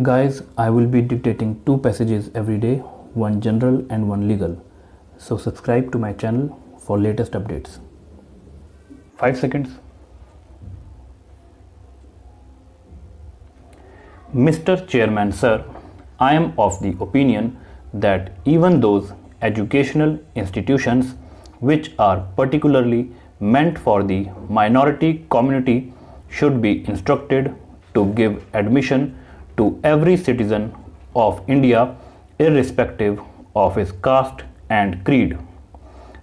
Guys, I will be dictating two passages every day, one general and one legal. So subscribe to my channel for latest updates. 5 seconds. Mr. Chairman, sir, I am of the opinion that even those educational institutions which are particularly meant for the minority community should be instructed to give admission to every citizen of India irrespective of his caste and creed.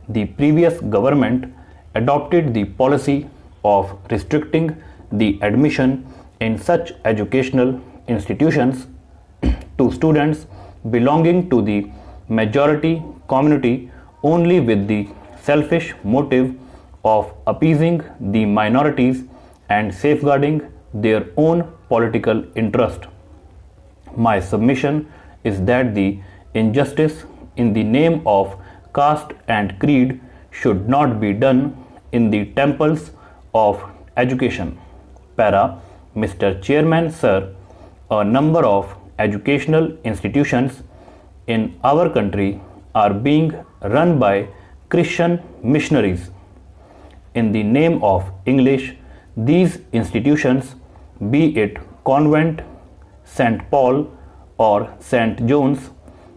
The previous government adopted the policy of restricting the admission in such educational institutions to students belonging to the majority community only with the selfish motive of appeasing the minorities and safeguarding their own political interest. My submission is that the injustice in the name of caste and creed should not be done in the temples of education. Para, Mr. Chairman, sir, a number of educational institutions in our country are being run by Christian missionaries. In the name of English, these institutions, be it convent, St. Paul or St. John's,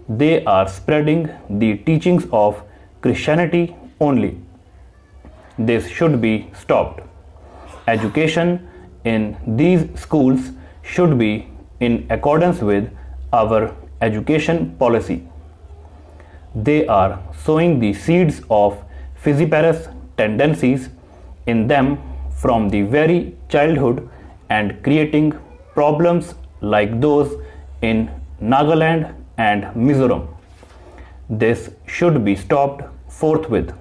they are spreading the teachings of Christianity only. This should be stopped. Education in these schools should be in accordance with our education policy. They are sowing the seeds of Fissiparous tendencies in them from the very childhood and creating problems like those in Nagaland and Mizoram. This should be stopped forthwith.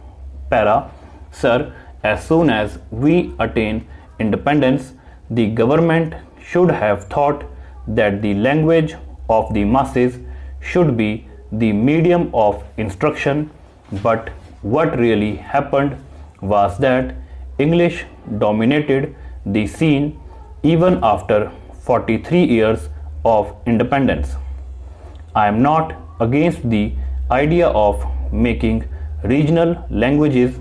Para, sir, as soon as we attain independence, the government should have thought that the language of the masses should be the medium of instruction, but what really happened was that English dominated the scene even after 43 years of independence. I am not against the idea of making regional languages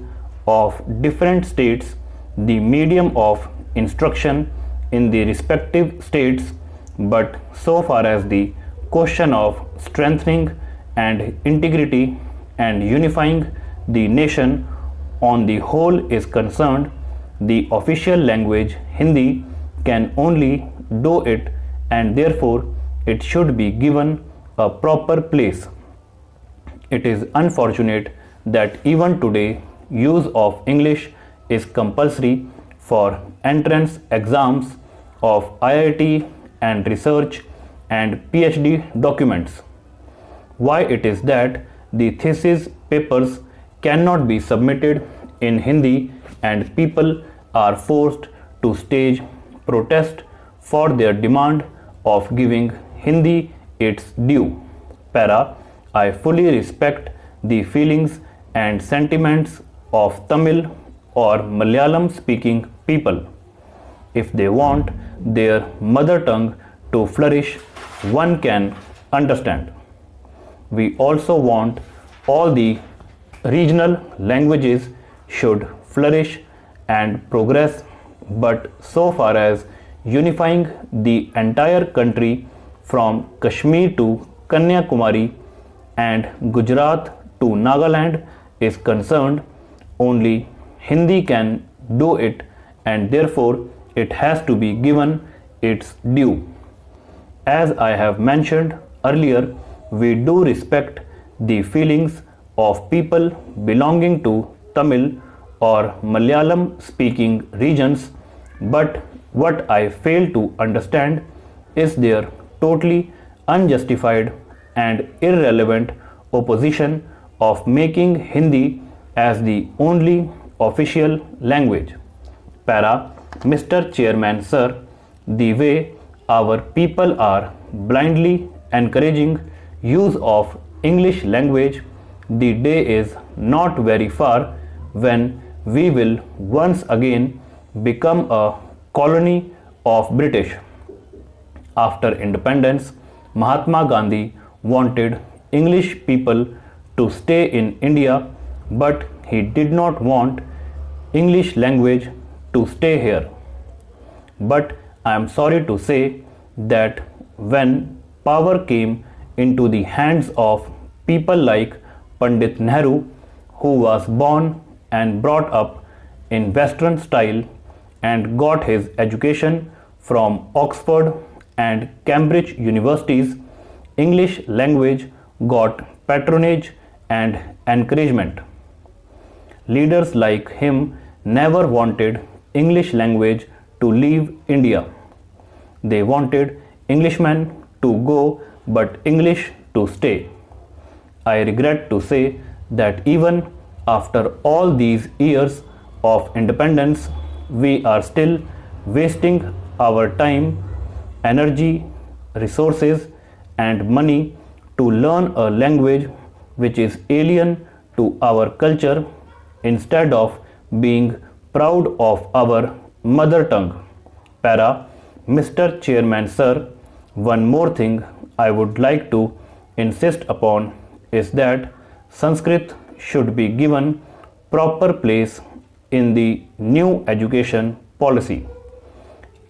of different states the medium of instruction in the respective states, but so far as the question of strengthening and integrity and unifying the nation on the whole is concerned, the official language Hindi can only do it, and therefore it should be given a proper place. It is unfortunate that even today use of English is compulsory for entrance exams of IIT and research and PhD documents. Why it is that the thesis papers cannot be submitted in Hindi and people are forced to stage protest for their demand of giving Hindi its due. Para, I fully respect the feelings and sentiments of Tamil or Malayalam speaking people. If they want their mother tongue to flourish, one can understand. We also want all the regional languages should flourish and progress, but so far as unifying the entire country from Kashmir to Kanyakumari and Gujarat to Nagaland is concerned, only Hindi can do it, and therefore it has to be given its due. As I have mentioned earlier, we do respect the feelings of people belonging to Tamil or Malayalam speaking regions, but what I fail to understand is their totally unjustified and irrelevant opposition of making Hindi as the only official language. Para, Mr. Chairman, sir, the way our people are blindly encouraging use of English language, the day is not very far when we will once again become a colony of British. after independence, Mahatma Gandhi wanted English people to stay in India, but he did not want English language to stay here. But I am sorry to say that when power came into the hands of people like Pandit Nehru, who was born and brought up in Western style and got his education from Oxford and Cambridge universities, English language got patronage and encouragement. Leaders like him never wanted English language to leave India. They wanted Englishmen to go but English to stay. I regret to say that even after all these years of independence, we are still wasting our time, energy, resources, and money to learn a language which is alien to our culture instead of being proud of our mother tongue. Para, Mr. Chairman, sir, one more thing I would like to insist upon is that Sanskrit should be given proper place in the new education policy.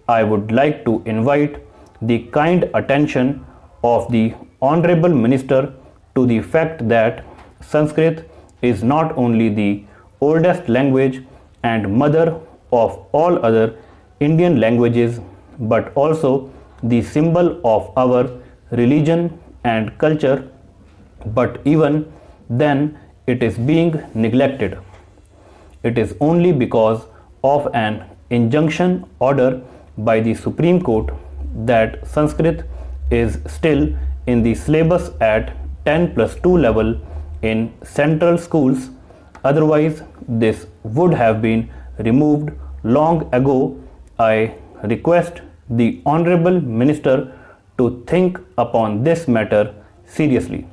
I would like to invite the kind attention of the Honorable Minister to the fact that Sanskrit is not only the oldest language and mother of all other Indian languages but also the symbol of our religion and culture, but even then it is being neglected. It is only because of an injunction order by the Supreme Court that Sanskrit is still in the syllabus at 10+2 level in central schools. Otherwise, this would have been removed long ago. I request the Honorable Minister to think upon this matter seriously.